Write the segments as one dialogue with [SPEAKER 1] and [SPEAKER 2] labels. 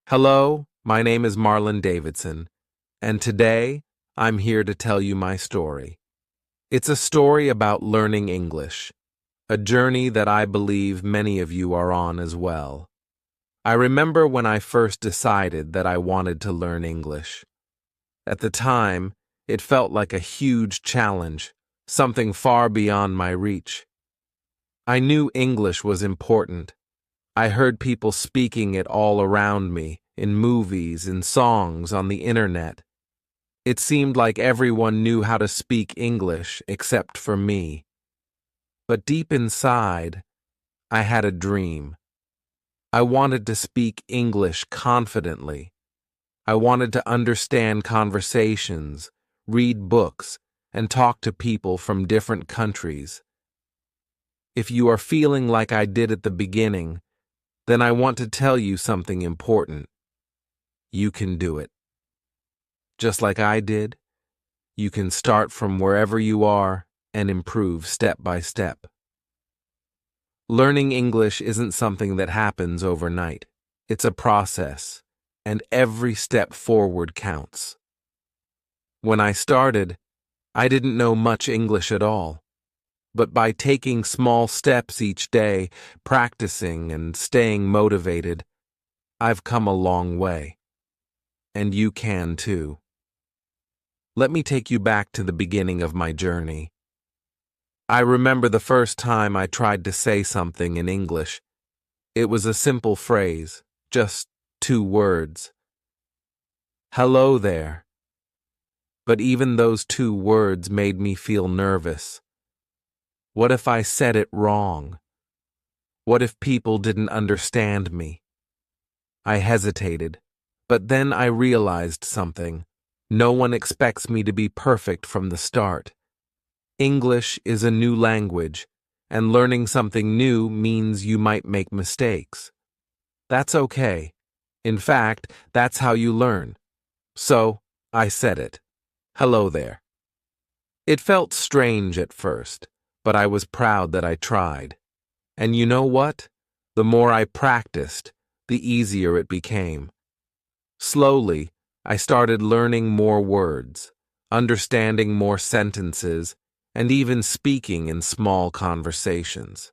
[SPEAKER 1] Hello, my name is Marlon Davidson, and today I'm here to tell you my story. It's a story about learning English, a journey that I believe many of you are on as well. I remember when I first decided that I wanted to learn English. At the time, it felt like a huge challenge, something far beyond my reach. I knew English was important. I heard people speaking it all around me, in movies, in songs, on the internet. It seemed like everyone knew how to speak English except for me. But deep inside, I had a dream. I wanted to speak English confidently. I wanted to understand conversations, read books, and talk to people from different countries. If you are feeling like I did at the beginning, then I want to tell you something important. You can do it. Just like I did, you can start from wherever you are and improve step by step. Learning English isn't something that happens overnight. It's a process, and every step forward counts. When I started, I didn't know much English at all. But by taking small steps each day, practicing and staying motivated, I've come a long way. And you can too. Let me take you back to the beginning of my journey. I remember the first time I tried to say something in English. It was a simple phrase, just 2 words. Hello there. But even those 2 words made me feel nervous. What if I said it wrong? What if people didn't understand me? I hesitated, but then I realized something. No one expects me to be perfect from the start. English is a new language, and learning something new means you might make mistakes. That's okay. In fact, that's how you learn. So, I said it. Hello there. It felt strange at first, but I was proud that I tried. And you know what? The more I practiced, the easier it became. Slowly, I started learning more words, understanding more sentences, and even speaking in small conversations.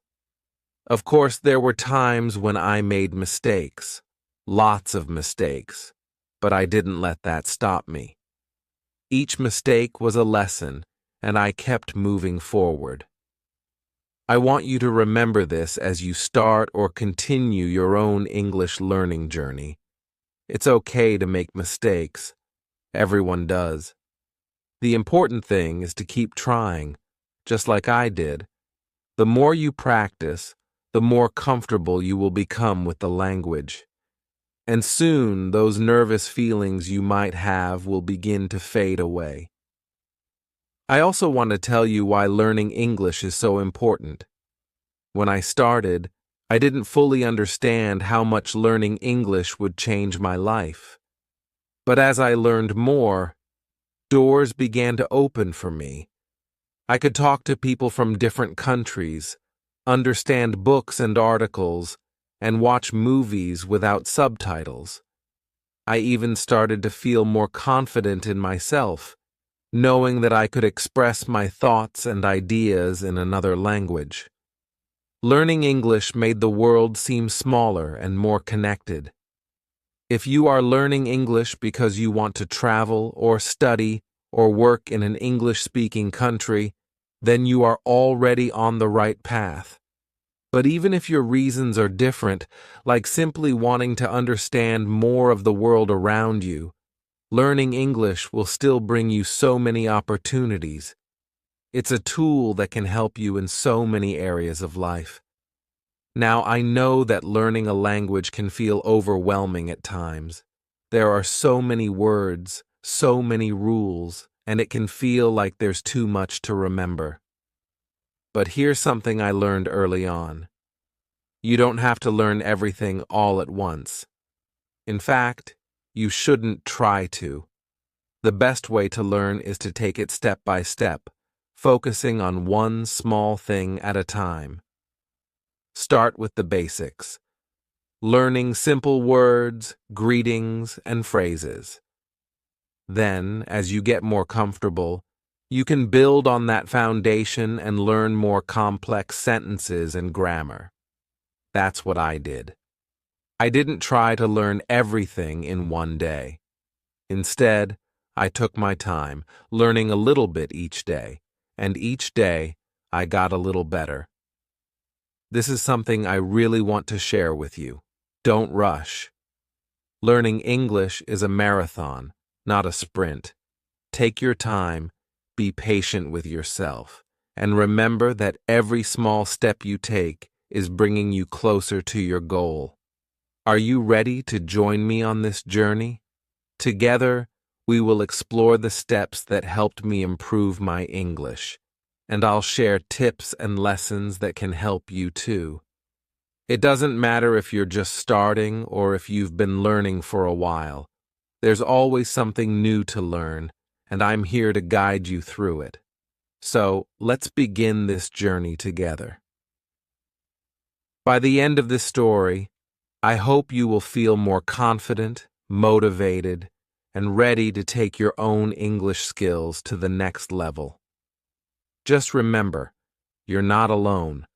[SPEAKER 1] Of course, there were times when I made mistakes, lots of mistakes, but I didn't let that stop me. Each mistake was a lesson, and I kept moving forward. I want you to remember this as you start or continue your own English learning journey. It's okay to make mistakes. Everyone does. The important thing is to keep trying, just like I did. The more you practice, the more comfortable you will become with the language. And soon, those nervous feelings you might have will begin to fade away. I also want to tell you why learning English is so important. When I started, I didn't fully understand how much learning English would change my life. But as I learned more, doors began to open for me. I could talk to people from different countries, understand books and articles, and watch movies without subtitles. I even started to feel more confident in myself, knowing that I could express my thoughts and ideas in another language. Learning English made the world seem smaller and more connected. If you are learning English because you want to travel or study or work in an English-speaking country, then you are already on the right path. But even if your reasons are different, like simply wanting to understand more of the world around you, learning English will still bring you so many opportunities. It's a tool that can help you in so many areas of life. Now, I know that learning a language can feel overwhelming at times. There are so many words, so many rules, and it can feel like there's too much to remember. But here's something I learned early on. You don't have to learn everything all at once. In fact, you shouldn't try to. The best way to learn is to take it step by step, focusing on one small thing at a time. Start with the basics. learning simple words, greetings, and phrases. Then, as you get more comfortable, you can build on that foundation and learn more complex sentences and grammar. That's what I did. I didn't try to learn everything in one day. Instead, I took my time, learning a little bit each day, and each day I got a little better. This is something I really want to share with you. Don't rush. Learning English is a marathon, not a sprint. Take your time, be patient with yourself, and remember that every small step you take is bringing you closer to your goal. Are you ready to join me on this journey? Together, we will explore the steps that helped me improve my English, and I'll share tips and lessons that can help you too. It doesn't matter if you're just starting or if you've been learning for a while. There's always something new to learn, and I'm here to guide you through it. So, let's begin this journey together. By the end of this story, I hope you will feel more confident, motivated, and ready to take your own English skills to the next level. Just remember, you're not alone.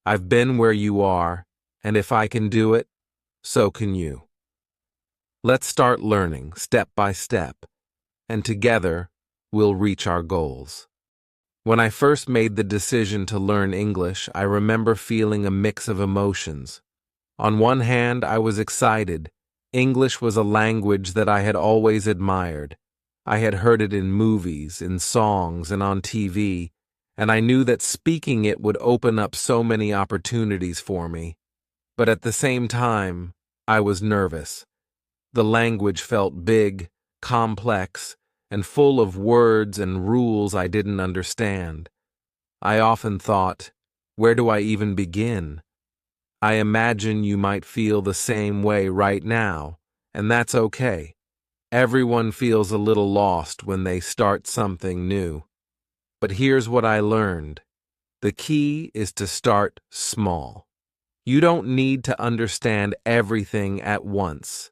[SPEAKER 1] I've been where you are, and if I can do it, so can you. Let's start learning step by step, and together we'll reach our goals. When I first made the decision to learn English, I remember feeling a mix of emotions. On one hand, I was excited. English was a language that I had always admired. I had heard it in movies, in songs, and on TV, and I knew that speaking it would open up so many opportunities for me. But at the same time, I was nervous. The language felt big, complex, and full of words and rules I didn't understand. I often thought, where do I even begin? I imagine you might feel the same way right now, and that's okay. Everyone feels a little lost when they start something new. But here's what I learned. The key is to start small. You don't need to understand everything at once.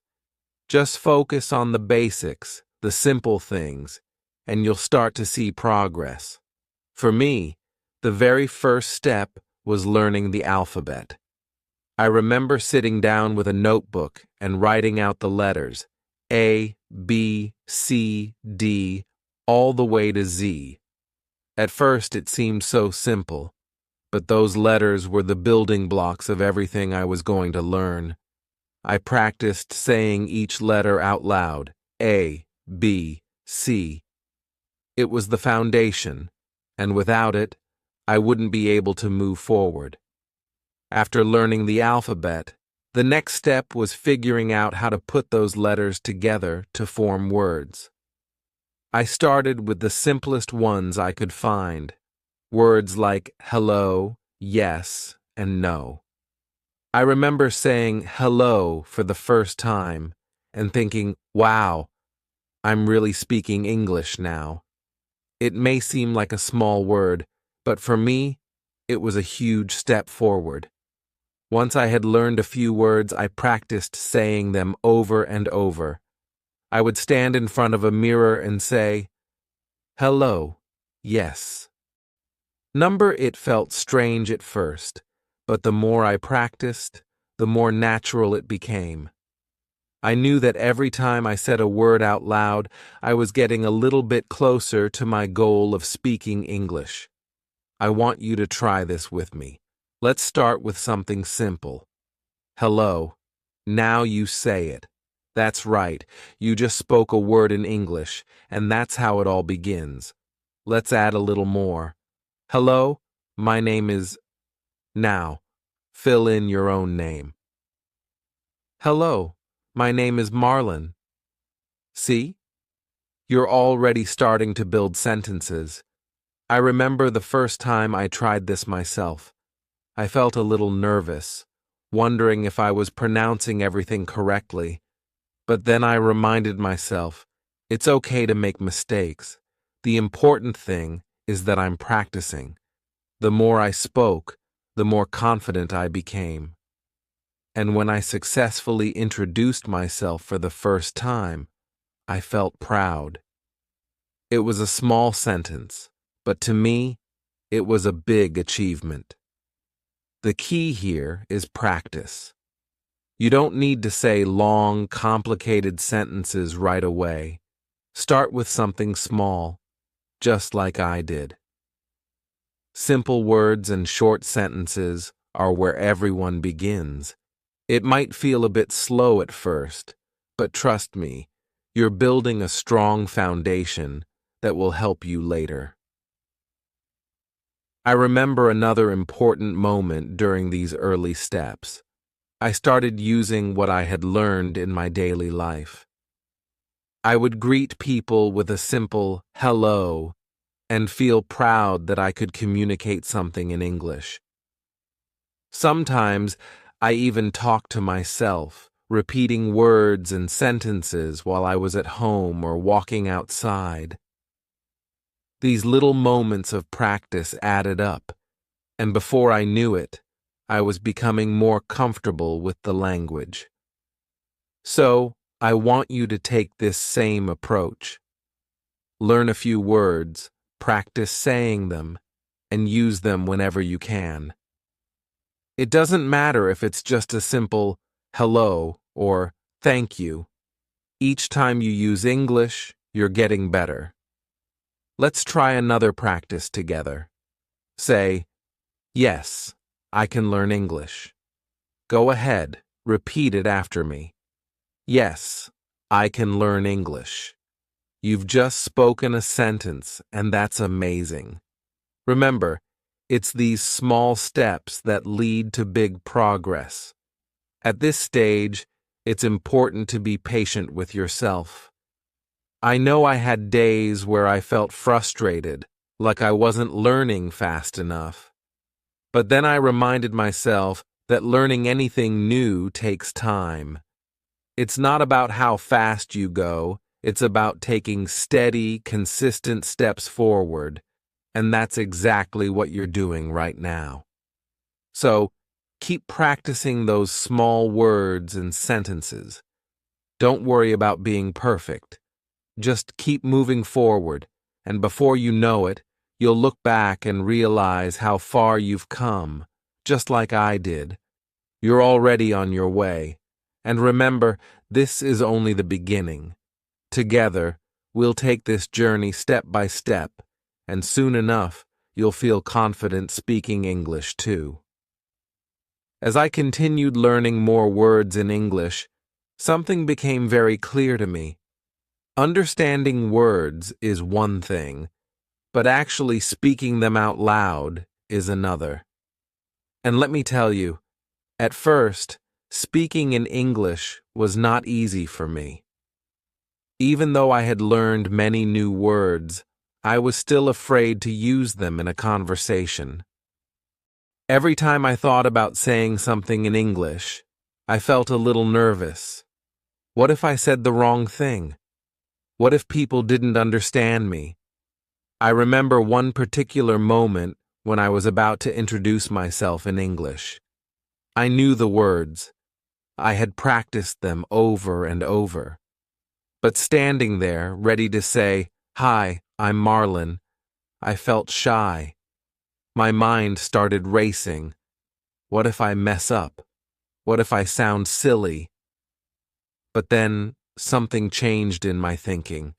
[SPEAKER 1] Just focus on the basics, the simple things, and you'll start to see progress. For me, the very first step was learning the alphabet. I remember sitting down with a notebook and writing out the letters A, B, C, D, all the way to Z. At first it seemed so simple, but those letters were the building blocks of everything I was going to learn. I practiced saying each letter out loud, A, B, C. It was the foundation, and without it, I wouldn't be able to move forward. After learning the alphabet, the next step was figuring out how to put those letters together to form words. I started with the simplest ones I could find, words like hello, yes, and no. I remember saying hello for the first time and thinking, wow, I'm really speaking English now. It may seem like a small word, but for me, it was a huge step forward. Once I had learned a few words, I practiced saying them over and over. I would stand in front of a mirror and say, hello, yes. It felt strange at first, but the more I practiced, the more natural it became. I knew that every time I said a word out loud, I was getting a little bit closer to my goal of speaking English. I want you to try this with me. Let's start with something simple. Hello. Now you say it. That's right. You just spoke a word in English, and that's how it all begins. Let's add a little more. Hello, my name is... Now, fill in your own name. Hello, my name is Marlon. See? You're already starting to build sentences. I remember the first time I tried this myself. I felt a little nervous, wondering if I was pronouncing everything correctly. But then I reminded myself, it's okay to make mistakes. The important thing is that I'm practicing. The more I spoke, the more confident I became. and when I successfully introduced myself for the first time, I felt proud. It was a small sentence, but to me, it was a big achievement. The key here is practice. You don't need to say long, complicated sentences right away. Start with something small, just like I did. Simple words and short sentences are where everyone begins. It might feel a bit slow at first, but trust me, you're building a strong foundation that will help you later. I remember another important moment during these early steps. I started using what I had learned in my daily life. I would greet people with a simple hello and feel proud that I could communicate something in English. Sometimes I even talked to myself, repeating words and sentences while I was at home or walking outside. These little moments of practice added up, and before I knew it, I was becoming more comfortable with the language. So, I want you to take this same approach. Learn a few words, practice saying them, and use them whenever you can. It doesn't matter if it's just a simple hello or thank you. Each time you use English, you're getting better. Let's try another practice together. Say, yes, I can learn English. Go ahead, repeat it after me. Yes, I can learn English. You've just spoken a sentence, and that's amazing. Remember, it's these small steps that lead to big progress. At this stage, it's important to be patient with yourself. I know I had days where I felt frustrated, like I wasn't learning fast enough. But then I reminded myself that learning anything new takes time. It's not about how fast you go, it's about taking steady, consistent steps forward, and that's exactly what you're doing right now. So, keep practicing those small words and sentences. Don't worry about being perfect. Just keep moving forward, and before you know it, you'll look back and realize how far you've come, just like I did. You're already on your way. And remember, this is only the beginning. Together, we'll take this journey step by step, and soon enough, you'll feel confident speaking English too. As I continued learning more words in English, something became very clear to me. Understanding words is one thing, but actually speaking them out loud is another. And let me tell you, at first, speaking in English was not easy for me. Even though I had learned many new words, I was still afraid to use them in a conversation. Every time I thought about saying something in English, I felt a little nervous. What if I said the wrong thing? What if people didn't understand me? I remember one particular moment when I was about to introduce myself in English. I knew the words. I had practiced them over and over. But standing there, ready to say, "Hi, I'm Marlon," I felt shy. My mind started racing. What if I mess up? What if I sound silly? But then something changed in my thinking.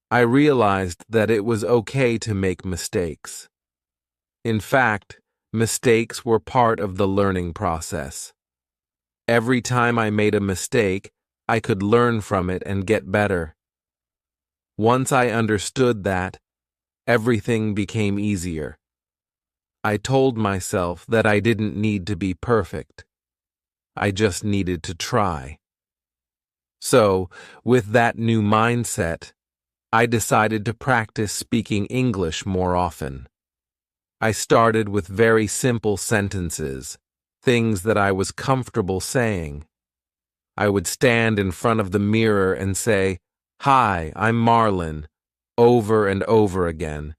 [SPEAKER 1] I realized that it was okay to make mistakes. In fact, mistakes were part of the learning process. Every time I made a mistake, I could learn from it and get better. Once I understood that, everything became easier. I told myself that I didn't need to be perfect. I just needed to try. So, with that new mindset, I decided to practice speaking English more often. I started with very simple sentences, things that I was comfortable saying. I would stand in front of the mirror and say, "Hi, I'm Marlon," over and over again.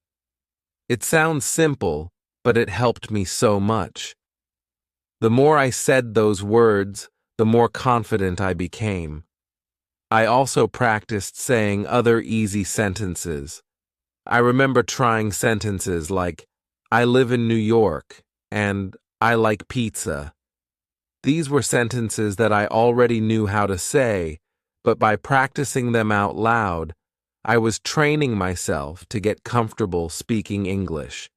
[SPEAKER 1] It sounds simple, but it helped me so much. The more I said those words, the more confident I became. I also practiced saying other easy sentences. I remember trying sentences like, I live in New York, and I like pizza. These were sentences that I already knew how to say, but by practicing them out loud, I was training myself to get comfortable speaking English.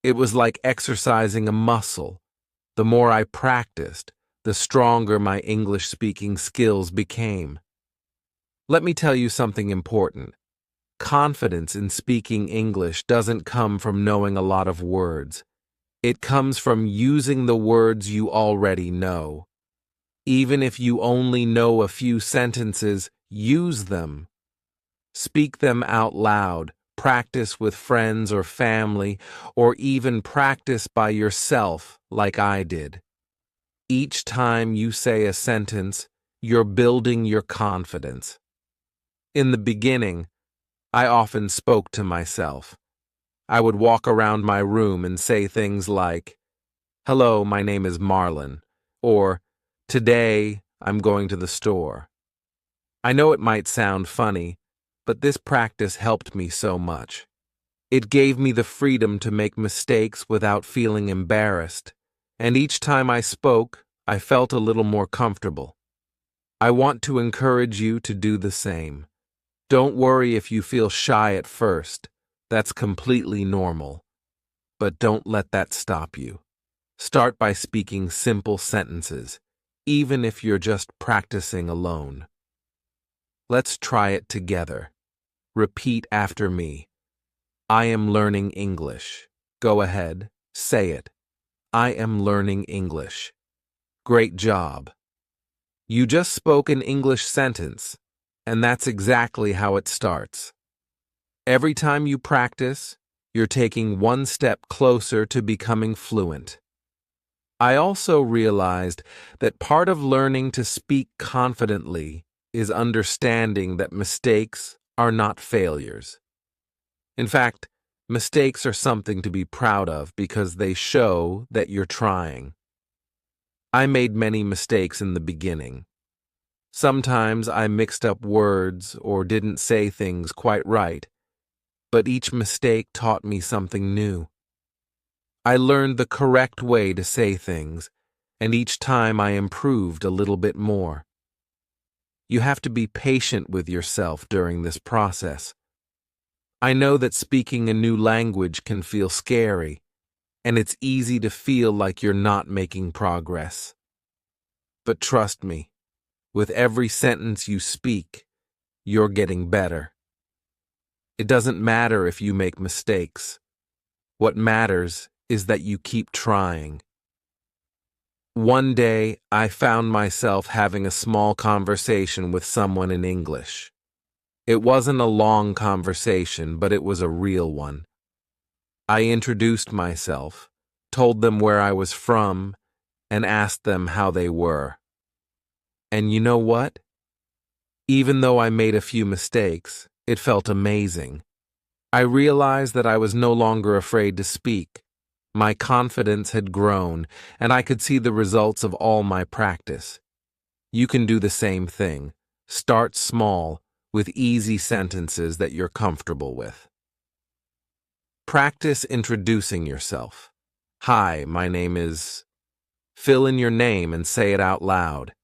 [SPEAKER 1] It was like exercising a muscle. The more I practiced, the stronger my English speaking skills became. Let me tell you something important. Confidence in speaking English doesn't come from knowing a lot of words. It comes from using the words you already know. Even if you only know a few sentences, use them. Speak them out loud, practice with friends or family, or even practice by yourself like I did. Each time you say a sentence, you're building your confidence. In the beginning, I often spoke to myself. I would walk around my room and say things like, "Hello, my name is Marlon," or "Today, I'm going to the store." I know it might sound funny, but this practice helped me so much. It gave me the freedom to make mistakes without feeling embarrassed, and each time I spoke, I felt a little more comfortable. I want to encourage you to do the same. Don't worry if you feel shy at first. That's completely normal. But don't let that stop you. Start by speaking simple sentences, even if you're just practicing alone. Let's try it together. Repeat after me. I am learning English. Go ahead, say it. I am learning English. Great job. You just spoke an English sentence, and that's exactly how it starts. Every time you practice, you're taking one step closer to becoming fluent. I also realized that part of learning to speak confidently is understanding that mistakes are not failures. In fact, mistakes are something to be proud of because they show that you're trying. I made many mistakes in the beginning. Sometimes I mixed up words or didn't say things quite right, but each mistake taught me something new. I learned the correct way to say things, and each time I improved a little bit more. You have to be patient with yourself during this process. I know that speaking a new language can feel scary, and it's easy to feel like you're not making progress. But trust me, with every sentence you speak, you're getting better. It doesn't matter if you make mistakes. What matters is that you keep trying. One day, I found myself having a small conversation with someone in English. It wasn't a long conversation, but it was a real one. I introduced myself, told them where I was from, and asked them how they were. And you know what? Even though I made a few mistakes, it felt amazing. I realized that I was no longer afraid to speak. My confidence had grown, and I could see the results of all my practice. You can do the same thing. Start small, with easy sentences that you're comfortable with. Practice introducing yourself. Hi, my name is... Fill in your name and say it out loud.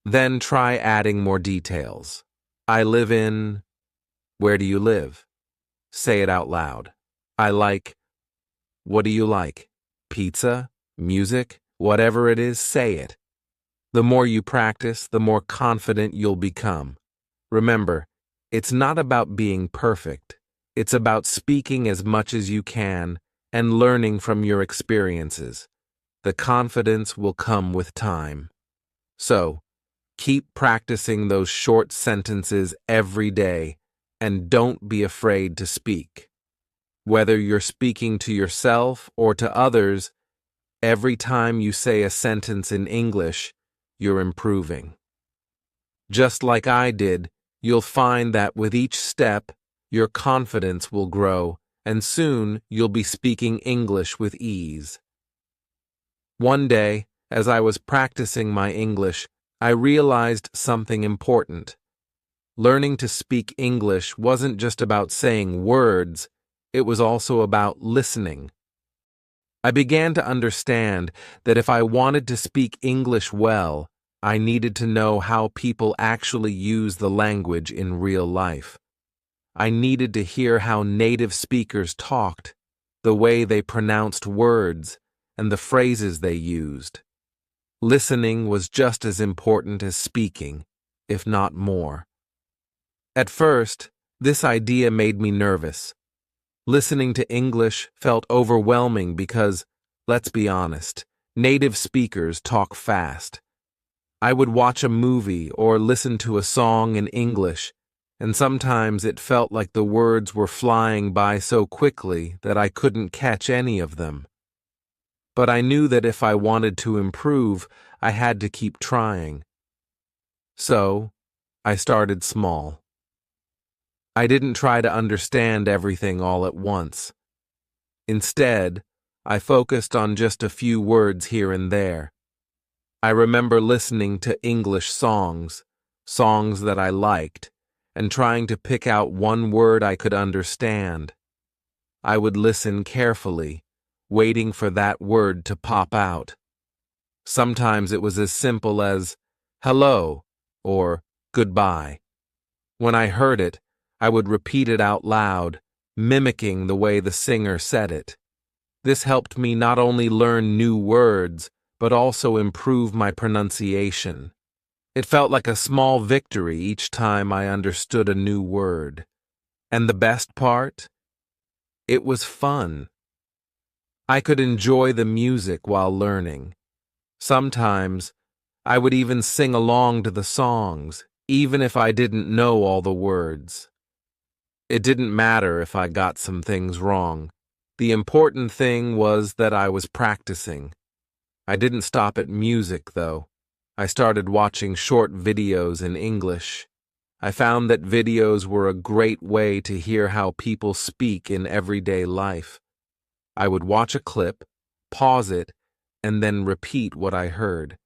[SPEAKER 1] Then try adding more details. I live in... Where do you live? Say it out loud. I like... What do you like? Pizza? Music? Whatever it is, say it. The more you practice, the more confident you'll become. Remember, it's not about being perfect. It's about speaking as much as you can and learning from your experiences. The confidence will come with time. So, keep practicing those short sentences every day, and don't be afraid to speak. Whether you're speaking to yourself or to others, every time you say a sentence in English, you're improving. Just like I did, you'll find that with each step, your confidence will grow, and soon you'll be speaking English with ease. One day, As I was practicing my English, I realized something important. Learning to speak English wasn't just about saying words, it was also about listening. I began to understand that if I wanted to speak English well, I needed to know how people actually use the language in real life. I needed to hear how native speakers talked, the way they pronounced words, and the phrases they used. Listening was just as important as speaking, if not more. At first, this idea made me nervous. Listening to English felt overwhelming because, let's be honest, native speakers talk fast. I would watch a movie or listen to a song in English, and sometimes it felt like the words were flying by so quickly that I couldn't catch any of them. But I knew that if I wanted to improve, I had to keep trying. So, I started small. I didn't try to understand everything all at once. Instead, I focused on just a few words here and there. I remember listening to English songs that I liked, and trying to pick out one word I could understand. I would listen carefully, waiting for that word to pop out. Sometimes it was as simple as hello or goodbye. When I heard it, I would repeat it out loud, mimicking the way the singer said it. This helped me not only learn new words, but also improve my pronunciation. It felt like a small victory each time I understood a new word. And the best part? It was fun. I could enjoy the music while learning. Sometimes, I would even sing along to the songs, even if I didn't know all the words. It didn't matter if I got some things wrong. The important thing was that I was practicing. I didn't stop at music, though. I started watching short videos in English. I found that videos were a great way to hear how people speak in everyday life. I would watch a clip, pause it, and then repeat what I heard.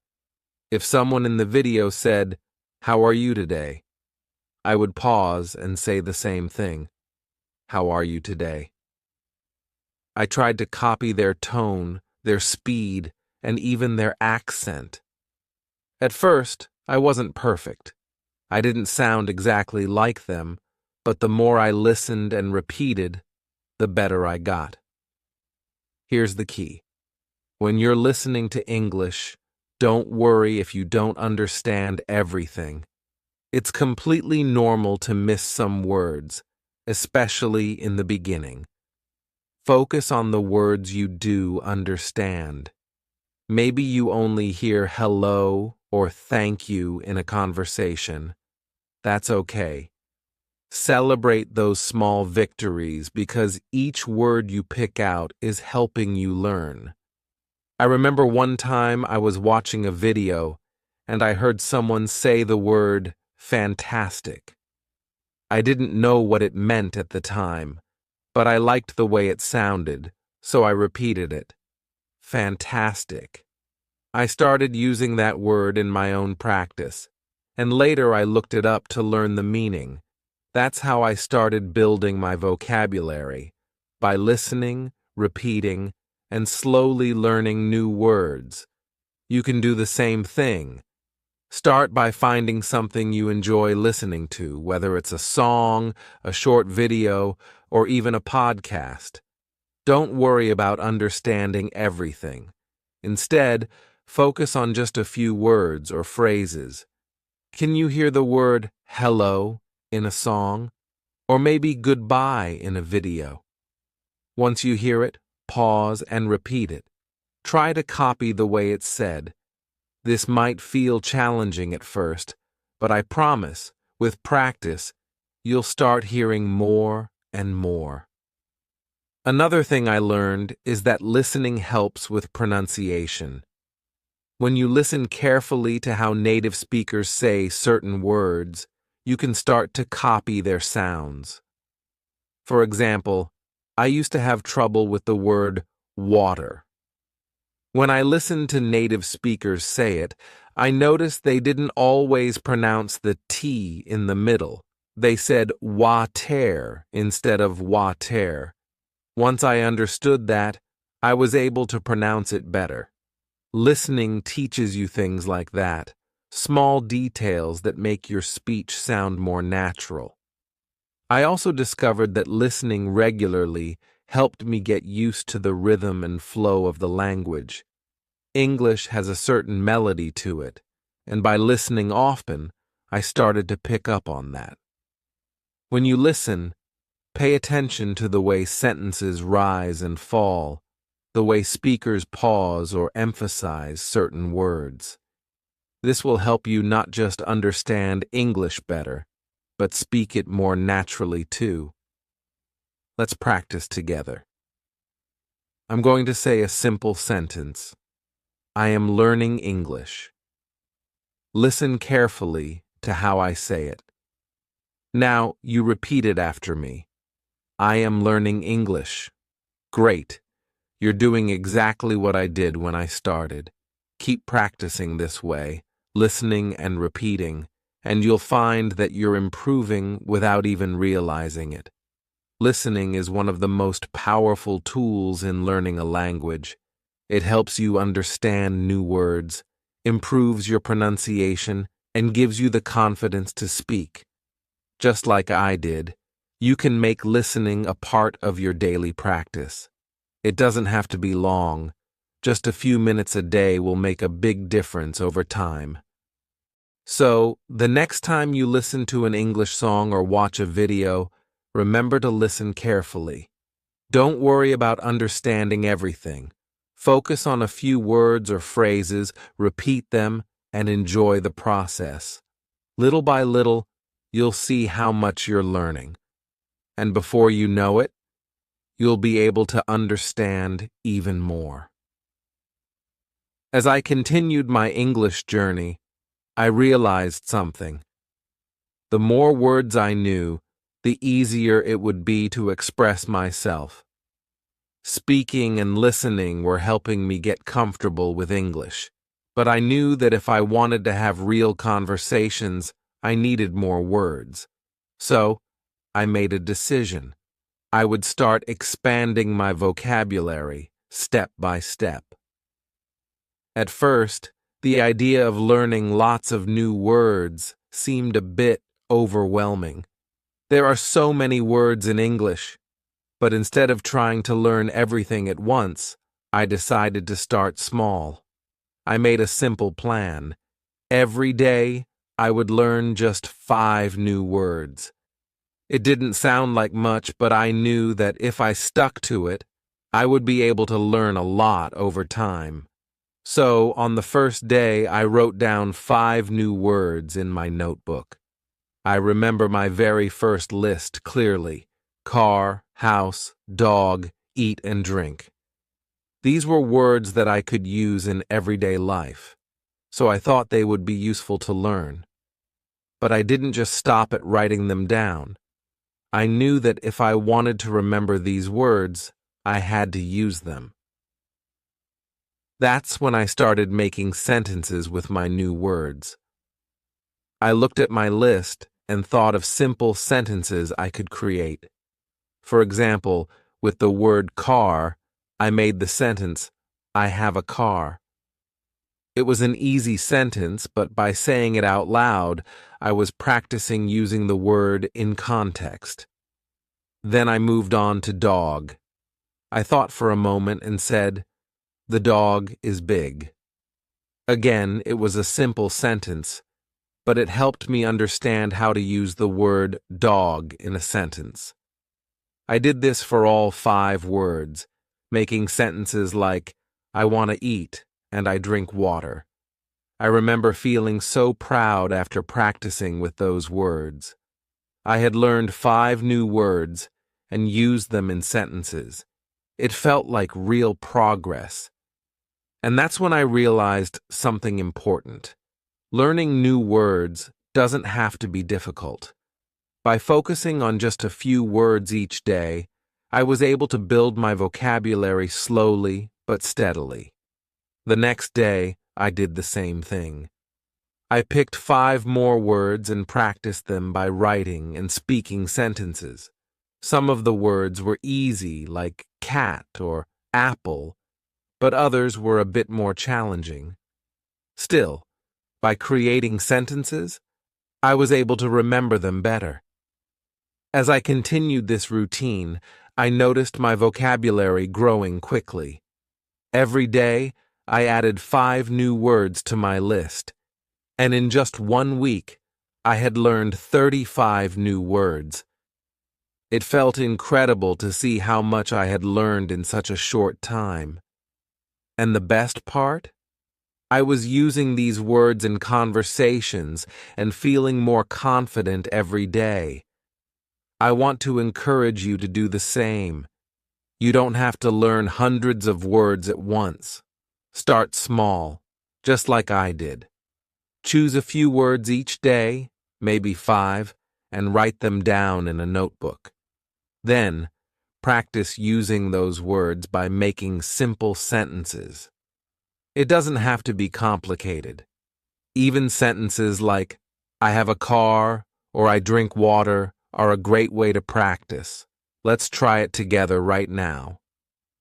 [SPEAKER 1] If someone in the video said, "How are you today?" I would pause and say the same thing. "How are you today?" I tried to copy their tone, their speed, and even their accent. At first, I wasn't perfect. I didn't sound exactly like them, but the more I listened and repeated, the better I got. Here's the key. When you're listening to English, don't worry if you don't understand everything. It's completely normal to miss some words, especially in the beginning. Focus on the words you do understand. Maybe you only hear hello or thank you in a conversation. That's okay. Celebrate those small victories because each word you pick out is helping you learn. I remember one time I was watching a video and I heard someone say the word fantastic. I didn't know what it meant at the time, but I liked the way it sounded, so I repeated it. Fantastic. I started using that word in my own practice, and later I looked it up to learn the meaning. That's how I started building my vocabulary, by listening, repeating, and slowly learning new words. You can do the same thing. Start by finding something you enjoy listening to, whether it's a song, a short video, or even a podcast. Don't worry about understanding everything. Instead, focus on just a few words or phrases. Can you hear the word hello in a song? Or maybe goodbye in a video? Once you hear it, pause and repeat it. Try to copy the way it's said. This might feel challenging at first, but I promise, with practice, you'll start hearing more and more. Another thing I learned is that listening helps with pronunciation. When you listen carefully to how native speakers say certain words, you can start to copy their sounds. For example, I used to have trouble with the word water. When I listened to native speakers say it, I noticed they didn't always pronounce the T in the middle. They said water instead of water. Once I understood that, I was able to pronounce it better. Listening teaches you things like that, small details that make your speech sound more natural. I also discovered that listening regularly helped me get used to the rhythm and flow of the language. English has a certain melody to it, and by listening often, I started to pick up on that. When you listen, pay attention to the way sentences rise and fall, the way speakers pause or emphasize certain words. This will help you not just understand English better, but speak it more naturally too. Let's practice together. I'm going to say a simple sentence. I am learning English. Listen carefully to how I say it. Now you repeat it after me. I am learning English. Great. You're doing exactly what I did when I started. Keep practicing this way, listening and repeating, and you'll find that you're improving without even realizing it. Listening is one of the most powerful tools in learning a language. It helps you understand new words, improves your pronunciation, and gives you the confidence to speak. Just like I did, you can make listening a part of your daily practice. It doesn't have to be long. Just a few minutes a day will make a big difference over time. So, the next time you listen to an English song or watch a video, remember to listen carefully. Don't worry about understanding everything. Focus on a few words or phrases, repeat them, and enjoy the process. Little by little, you'll see how much you're learning. And before you know it, you'll be able to understand even more. As I continued my English journey, I realized something. The more words I knew, the easier it would be to express myself. Speaking and listening were helping me get comfortable with English, but I knew that if I wanted to have real conversations, I needed more words. So, I made a decision. I would start expanding my vocabulary, step by step. At first, the idea of learning lots of new words seemed a bit overwhelming. There are so many words in English, but instead of trying to learn everything at once, I decided to start small. I made a simple plan. Every day, I would learn just 5 new words. It didn't sound like much, but I knew that if I stuck to it, I would be able to learn a lot over time. So, on the first day, I wrote down 5 new words in my notebook. I remember my very first list clearly: car, house, dog, eat and drink. These were words that I could use in everyday life, so I thought they would be useful to learn. But I didn't just stop at writing them down. I knew that if I wanted to remember these words, I had to use them. That's when I started making sentences with my new words. I looked at my list and thought of simple sentences I could create. For example, with the word car, I made the sentence, I have a car. It was an easy sentence, but by saying it out loud, I was practicing using the word in context. Then I moved on to dog. I thought for a moment and said, the dog is big. Again, it was a simple sentence, but it helped me understand how to use the word dog in a sentence. I did this for all 5 words, making sentences like, I want to eat and I drink water. I remember feeling so proud after practicing with those words. I had learned 5 new words and used them in sentences. It felt like real progress. And that's when I realized something important. Learning new words doesn't have to be difficult. By focusing on just a few words each day, I was able to build my vocabulary slowly but steadily. The next day, I did the same thing. I picked 5 more words and practiced them by writing and speaking sentences. Some of the words were easy, like cat or apple, but others were a bit more challenging. Still, by creating sentences, I was able to remember them better. As I continued this routine, I noticed my vocabulary growing quickly. Every day, I added 5 new words to my list, and in just 1 week, I had learned 35 new words. It felt incredible to see how much I had learned in such a short time. And the best part? I was using these words in conversations and feeling more confident every day. I want to encourage you to do the same. You don't have to learn hundreds of words at once. Start small, just like I did. Choose a few words each day, maybe 5, and write them down in a notebook. Then, practice using those words by making simple sentences. It doesn't have to be complicated. Even sentences like, I have a car, or I drink water, are a great way to practice. Let's try it together right now.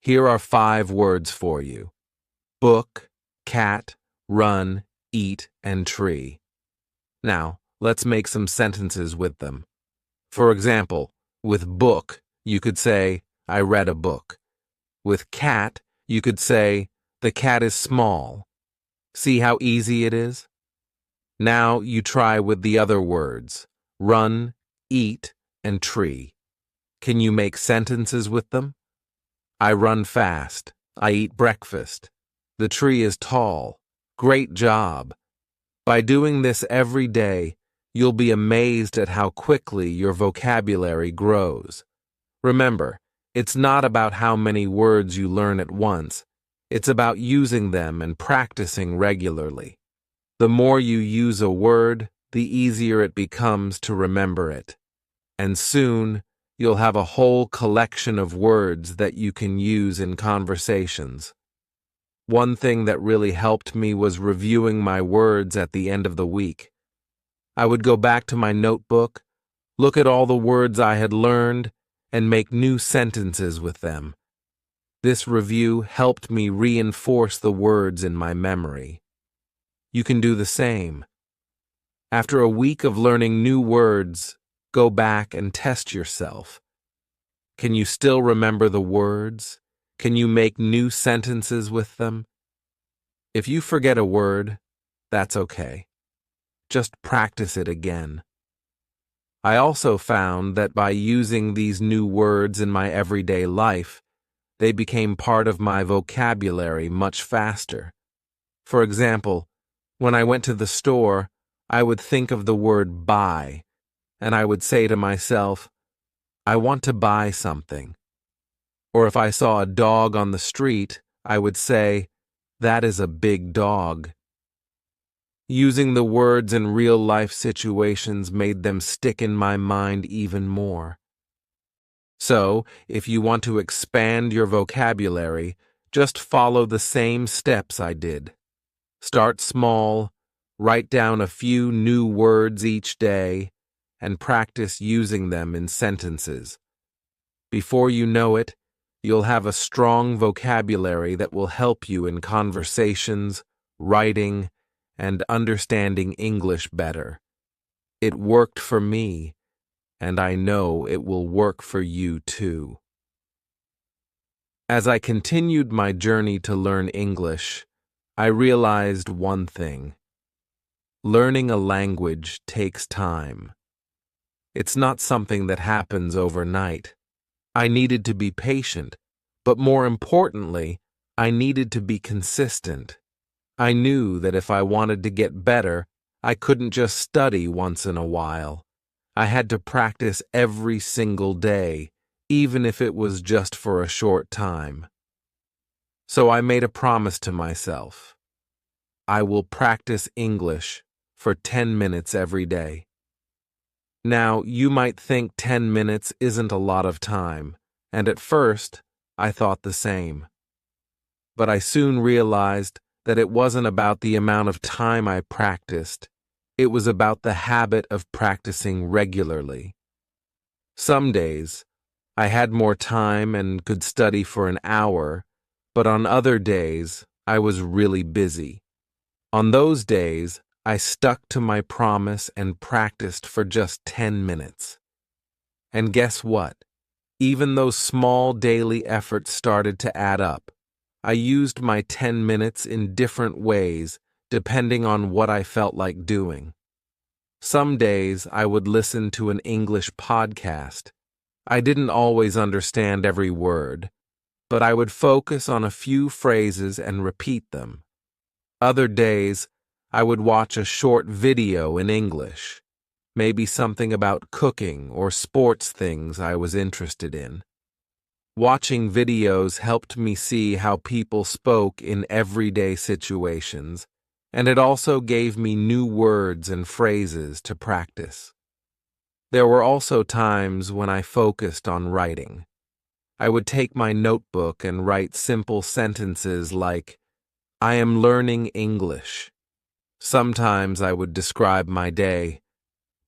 [SPEAKER 1] Here are 5 words for you: book, cat, run, eat, and tree. Now, let's make some sentences with them. For example, with book, you could say, I read a book. With cat, you could say, the cat is small. See how easy it is? Now you try with the other words: run, eat, and tree. Can you make sentences with them? I run fast. I eat breakfast. The tree is tall. Great job. By doing this every day, you'll be amazed at how quickly your vocabulary grows. Remember, it's not about how many words you learn at once. It's about using them and practicing regularly. The more you use a word, the easier it becomes to remember it. And soon, you'll have a whole collection of words that you can use in conversations. One thing that really helped me was reviewing my words at the end of the week. I would go back to my notebook, look at all the words I had learned, and make new sentences with them. This review helped me reinforce the words in my memory. You can do the same. After a week of learning new words, go back and test yourself. Can you still remember the words? Can you make new sentences with them? If you forget a word, that's okay. Just practice it again. I also found that by using these new words in my everyday life, they became part of my vocabulary much faster. For example, when I went to the store, I would think of the word buy, and I would say to myself, I want to buy something. Or if I saw a dog on the street, I would say, that is a big dog. Using the words in real-life situations made them stick in my mind even more. So, if you want to expand your vocabulary, just follow the same steps I did. Start small, write down a few new words each day, and practice using them in sentences. Before you know it, you'll have a strong vocabulary that will help you in conversations, writing, and understanding English better. It worked for me, and I know it will work for you too. As I continued my journey to learn English, I realized one thing. Learning a language takes time. It's not something that happens overnight. I needed to be patient, but more importantly, I needed to be consistent. I knew that if I wanted to get better, I couldn't just study once in a while. I had to practice every single day, even if it was just for a short time. So I made a promise to myself. I will practice English for 10 minutes every day. Now, you might think 10 minutes isn't a lot of time, and at first, I thought the same. But I soon realized that it wasn't about the amount of time I practiced, it was about the habit of practicing regularly. Some days, I had more time and could study for an hour, but on other days, I was really busy. On those days, I stuck to my promise and practiced for just 10 minutes. And guess what? Even those small daily efforts started to add up. I used my 10 minutes in different ways, depending on what I felt like doing. Some days I would listen to an English podcast. I didn't always understand every word, but I would focus on a few phrases and repeat them. Other days, I would watch a short video in English, maybe something about cooking or sports things I was interested in. Watching videos helped me see how people spoke in everyday situations, and it also gave me new words and phrases to practice. There were also times when I focused on writing. I would take my notebook and write simple sentences like, "I am learning English." Sometimes I would describe my day.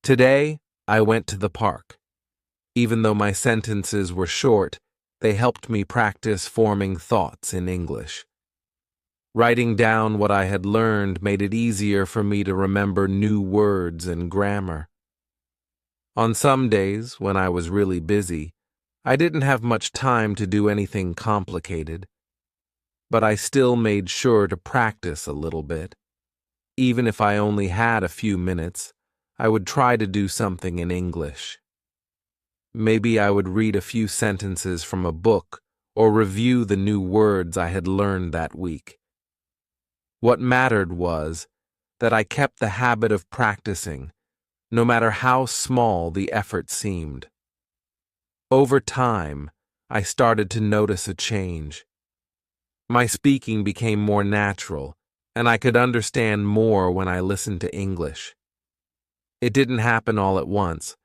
[SPEAKER 1] "Today, I went to the park." Even though my sentences were short, they helped me practice forming thoughts in English. Writing down what I had learned made it easier for me to remember new words and grammar. On some days, when I was really busy, I didn't have much time to do anything complicated, but I still made sure to practice a little bit. Even if I only had a few minutes, I would try to do something in English. Maybe I would read a few sentences from a book or review the new words I had learned that week. What mattered was that I kept the habit of practicing, no matter how small the effort seemed. Over time, I started to notice a change. My speaking became more natural, and I could understand more when I listened to English. It didn't happen all at once,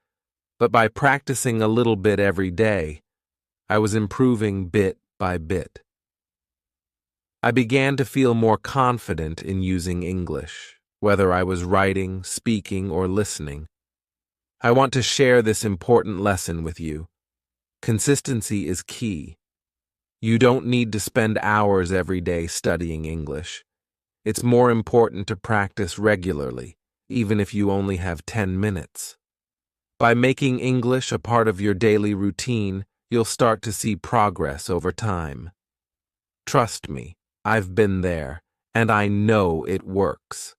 [SPEAKER 1] but by practicing a little bit every day, I was improving bit by bit. I began to feel more confident in using English, whether I was writing, speaking, or listening. I want to share this important lesson with you. Consistency is key. You don't need to spend hours every day studying English. It's more important to practice regularly, even if you only have 10 minutes. By making English a part of your daily routine, you'll start to see progress over time. Trust me, I've been there, and I know it works.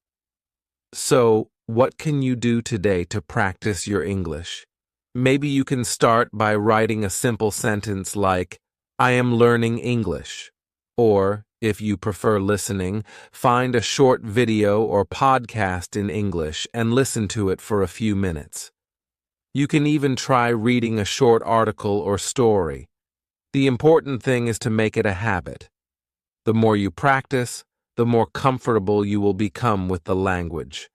[SPEAKER 1] So, what can you do today to practice your English? Maybe you can start by writing a simple sentence like, "I am learning English." Or, if you prefer listening, find a short video or podcast in English and listen to it for a few minutes. You can even try reading a short article or story. The important thing is to make it a habit. The more you practice, the more comfortable you will become with the language.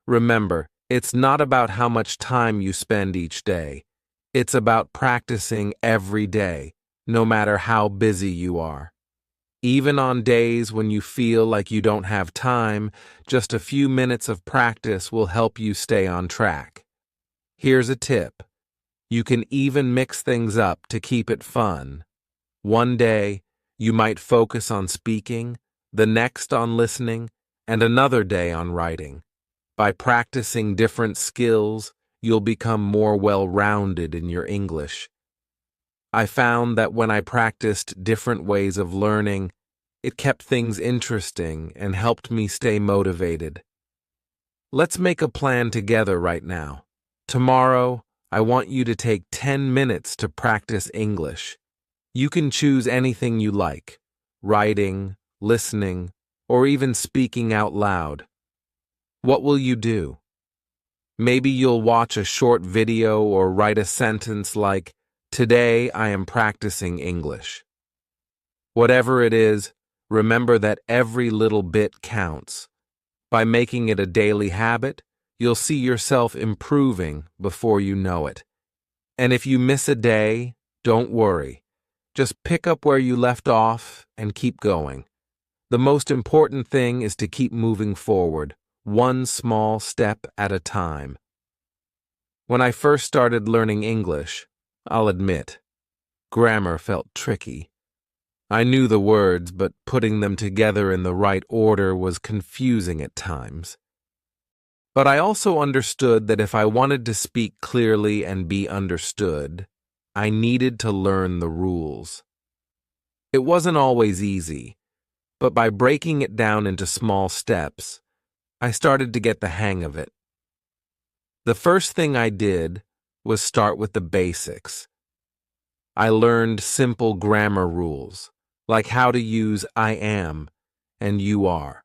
[SPEAKER 1] Remember, it's not about how much time you spend each day. It's about practicing every day, no matter how busy you are. Even on days when you feel like you don't have time, just a few minutes of practice will help you stay on track. Here's a tip. You can even mix things up to keep it fun. One day, you might focus on speaking, the next on listening, and another day on writing. By practicing different skills, you'll become more well-rounded in your English. I found that when I practiced different ways of learning, it kept things interesting and helped me stay motivated. Let's make a plan together right now. Tomorrow, I want you to take 10 minutes to practice English. You can choose anything you like, writing, listening, or even speaking out loud. What will you do? Maybe you'll watch a short video or write a sentence like, "Today I am practicing English." Whatever it is, remember that every little bit counts. By making it a daily habit, you'll see yourself improving before you know it. And if you miss a day, don't worry. Just pick up where you left off and keep going. The most important thing is to keep moving forward, one small step at a time. When I first started learning English, I'll admit, grammar felt tricky. I knew the words, but putting them together in the right order was confusing at times. But I also understood that if I wanted to speak clearly and be understood, I needed to learn the rules. It wasn't always easy, but by breaking it down into small steps, I started to get the hang of it. The first thing I did was start with the basics. I learned simple grammar rules, like how to use I am and you are.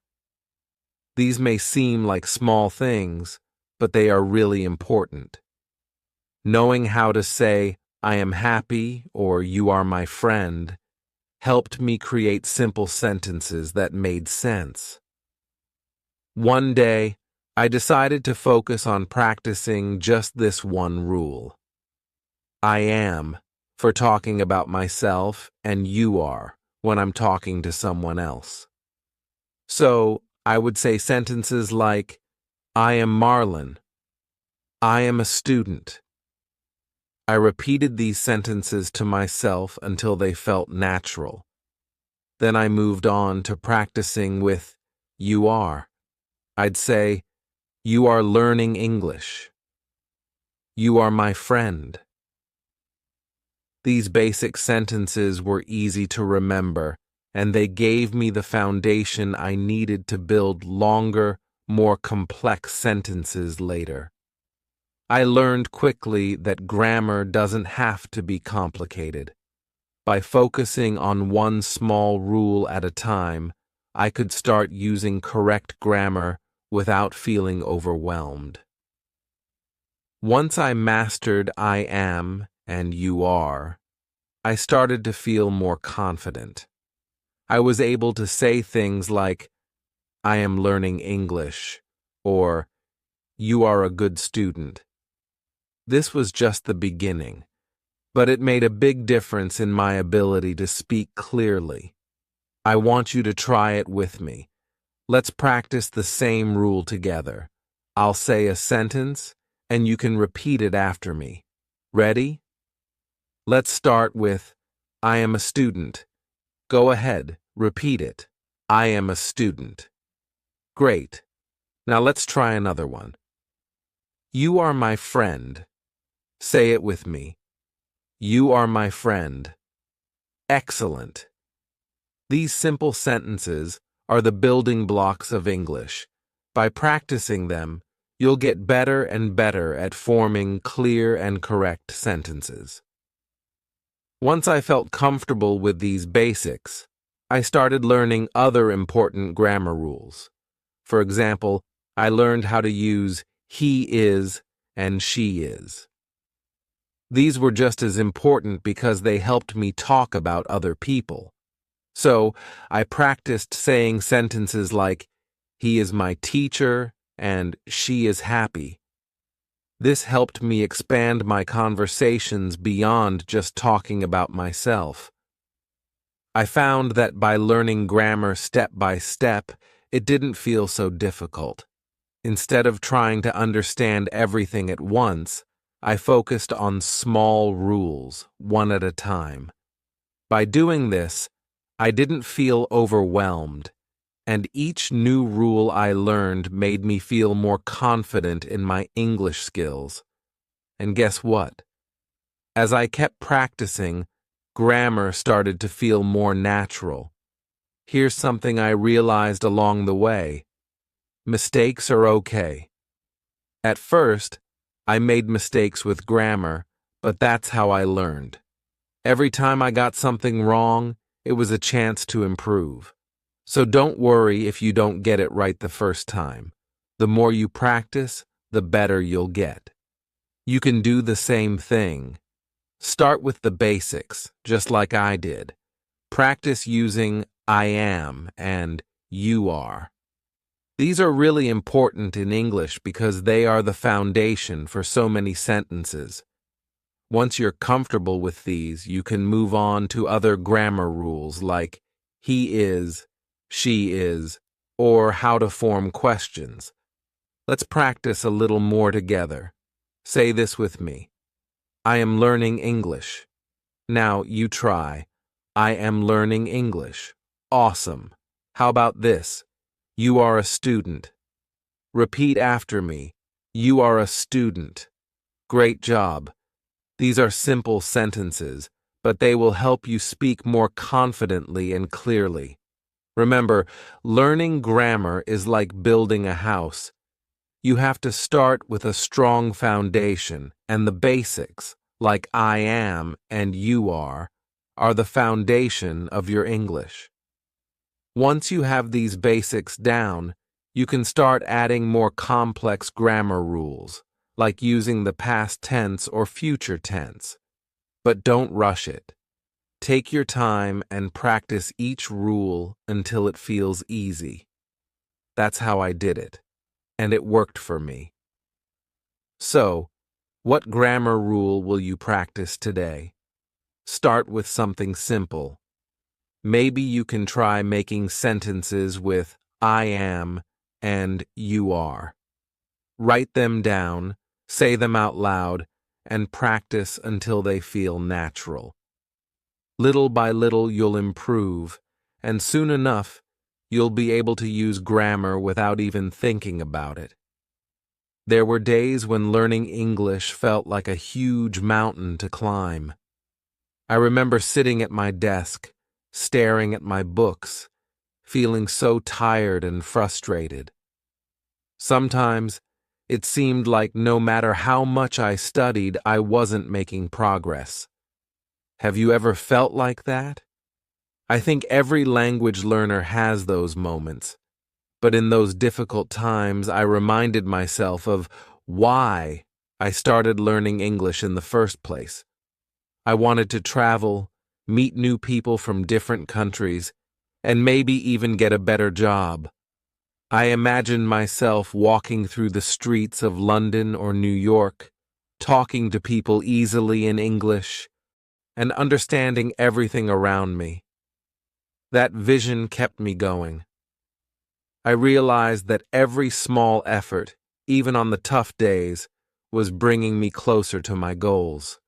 [SPEAKER 1] These may seem like small things, but they are really important. Knowing how to say, I am happy or you are my friend, helped me create simple sentences that made sense. One day, I decided to focus on practicing just this one rule. I am, for talking about myself, and you are, when I'm talking to someone else. So, I would say sentences like, I am Marlon. I am a student. I repeated these sentences to myself until they felt natural. Then I moved on to practicing with, you are. I'd say, you are learning English. You are my friend. These basic sentences were easy to remember, and they gave me the foundation I needed to build longer, more complex sentences later. I learned quickly that grammar doesn't have to be complicated. By focusing on one small rule at a time, I could start using correct grammar without feeling overwhelmed. Once I mastered I am and you are, I started to feel more confident. I was able to say things like, I am learning English, or you are a good student. This was just the beginning, but it made a big difference in my ability to speak clearly. I want you to try it with me. Let's practice the same rule together. I'll say a sentence, and you can repeat it after me. Ready? Let's start with, I am a student. Go ahead, repeat it. I am a student. Great. Now let's try another one. You are my friend. Say it with me. You are my friend. Excellent. These simple sentences are the building blocks of English. By practicing them, you'll get better and better at forming clear and correct sentences. Once I felt comfortable with these basics, I started learning other important grammar rules. For example, I learned how to use he is and she is. These were just as important because they helped me talk about other people. So, I practiced saying sentences like, he is my teacher and she is happy. This helped me expand my conversations beyond just talking about myself. I found that by learning grammar step by step, it didn't feel so difficult. Instead of trying to understand everything at once, I focused on small rules, one at a time. By doing this, I didn't feel overwhelmed, and each new rule I learned made me feel more confident in my English skills. And guess what? As I kept practicing, grammar started to feel more natural. Here's something I realized along the way. Mistakes are okay. At first, I made mistakes with grammar, but that's how I learned. Every time I got something wrong, it was a chance to improve. So don't worry if you don't get it right the first time. The more you practice, the better you'll get. You can do the same thing. Start with the basics, just like I did. Practice using I am and you are. These are really important in English because they are the foundation for so many sentences. Once you're comfortable with these, you can move on to other grammar rules like he is she is, or how to form questions. Let's practice a little more together. Say this with me. I am learning English. Now you try. I am learning English. Awesome. How about this? You are a student. Repeat after me. You are a student. Great job. These are simple sentences, but they will help you speak more confidently and clearly. Remember, learning grammar is like building a house. You have to start with a strong foundation, and the basics, like I am and you are the foundation of your English. Once you have these basics down, you can start adding more complex grammar rules, like using the past tense or future tense. But don't rush it. Take your time and practice each rule until it feels easy. That's how I did it, and it worked for me. So, what grammar rule will you practice today? Start with something simple. Maybe you can try making sentences with I am and you are. Write them down, say them out loud, and practice until they feel natural. Little by little you'll improve, and soon enough you'll be able to use grammar without even thinking about it. There were days when learning English felt like a huge mountain to climb. I remember sitting at my desk, staring at my books, feeling so tired and frustrated. Sometimes it seemed like no matter how much I studied, I wasn't making progress. Have you ever felt like that? I think every language learner has those moments, but in those difficult times I reminded myself of why I started learning English in the first place. I wanted to travel, meet new people from different countries, and maybe even get a better job. I imagined myself walking through the streets of London or New York, talking to people easily in English, and understanding everything around me. That vision kept me going. I realized that every small effort, even on the tough days, was bringing me closer to my goals.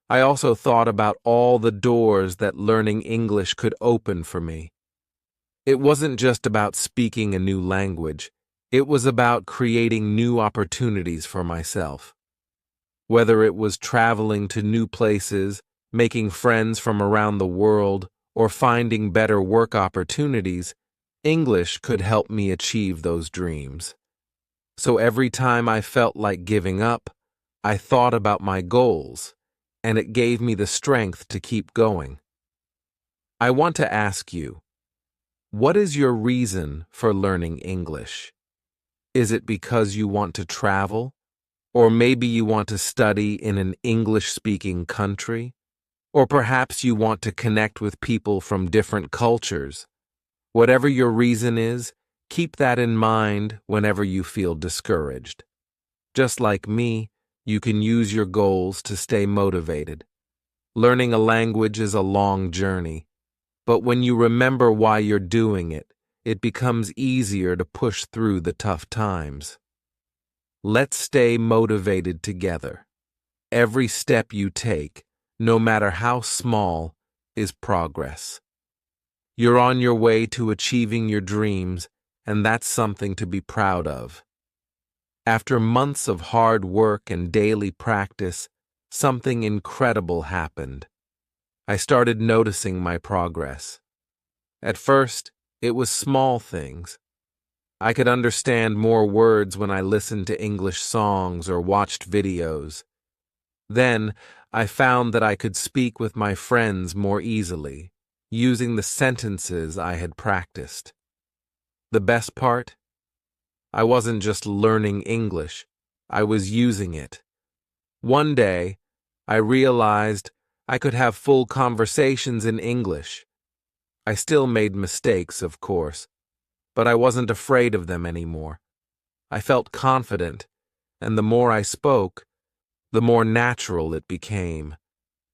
[SPEAKER 1] I also thought about all the doors that learning English could open for me. It wasn't just about speaking a new language, it was about creating new opportunities for myself. Whether it was traveling to new places, making friends from around the world, or finding better work opportunities, English could help me achieve those dreams. So every time I felt like giving up, I thought about my goals, and it gave me the strength to keep going. I want to ask you, what is your reason for learning English? Is it because you want to travel? Or maybe you want to study in an English-speaking country? Or perhaps you want to connect with people from different cultures? Whatever your reason is, keep that in mind whenever you feel discouraged. Just like me, you can use your goals to stay motivated. Learning a language is a long journey, but when you remember why you're doing it, it becomes easier to push through the tough times. Let's stay motivated together. Every step you take, no matter how small, is progress. You're on your way to achieving your dreams, and that's something to be proud of. After months of hard work and daily practice, something incredible happened. I started noticing my progress. At first, it was small things. I could understand more words when I listened to English songs or watched videos. Then, I found that I could speak with my friends more easily, using the sentences I had practiced. The best part? I wasn't just learning English, I was using it. One day, I realized I could have full conversations in English. I still made mistakes, of course, but I wasn't afraid of them anymore. I felt confident, and the more I spoke, the more natural it became.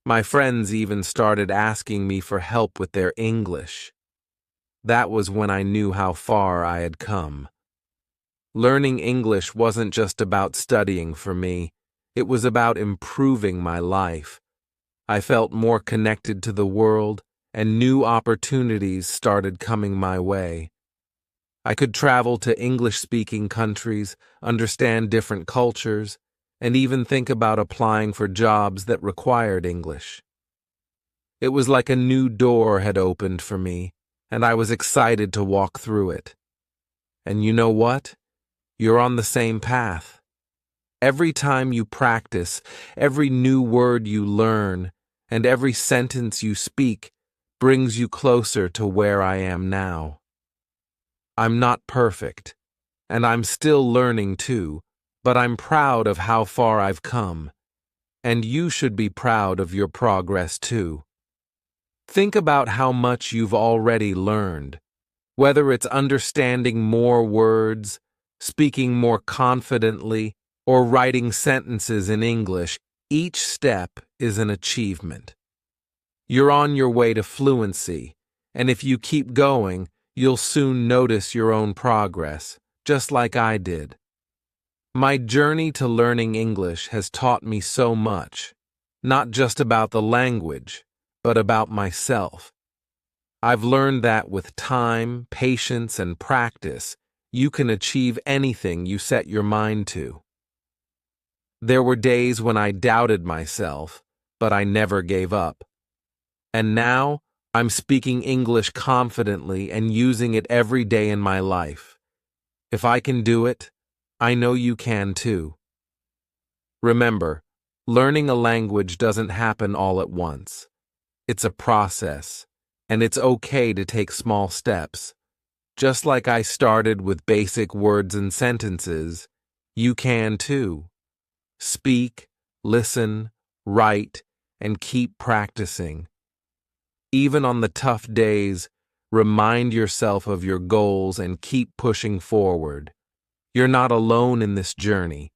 [SPEAKER 1] My friends even started asking me for help with their English. that was when I knew how far I had come. Learning English wasn't just about studying for me, it was about improving my life. I felt more connected to the world, and new opportunities started coming my way. I could travel to English-speaking countries, understand different cultures, and even think about applying for jobs that required English. It was like a new door had opened for me, and I was excited to walk through it. And you know what? You're on the same path. Every time you practice, every new word you learn, and every sentence you speak brings you closer to where I am now. I'm not perfect, and I'm still learning too, but I'm proud of how far I've come, and you should be proud of your progress too. Think about how much you've already learned, whether it's understanding more words, speaking more confidently, or writing sentences in English. Each step is an achievement. You're on your way to fluency, and if you keep going, you'll soon notice your own progress, just like I did. My journey to learning English has taught me so much, not just about the language, but about myself. I've learned that with time, patience, and practice, you can achieve anything you set your mind to. There were days when I doubted myself, but I never gave up. And now, I'm speaking English confidently and using it every day in my life. If I can do it, I know you can too. Remember, learning a language doesn't happen all at once. It's a process, and it's okay to take small steps. Just like I started with basic words and sentences, you can too. Speak, listen, write, and keep practicing. Even on the tough days, remind yourself of your goals and keep pushing forward. You're not alone in this journey.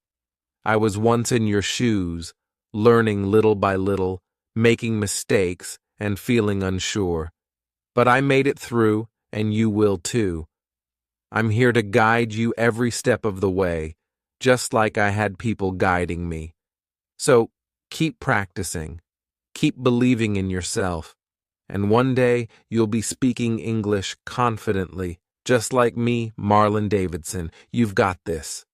[SPEAKER 1] I was once in your shoes, learning little by little, making mistakes, and feeling unsure. But I made it through, and you will too. I'm here to guide you every step of the way, just like I had people guiding me. So keep practicing, keep believing in yourself, and one day you'll be speaking English confidently, just like me, Marlon Davidson. You've got this.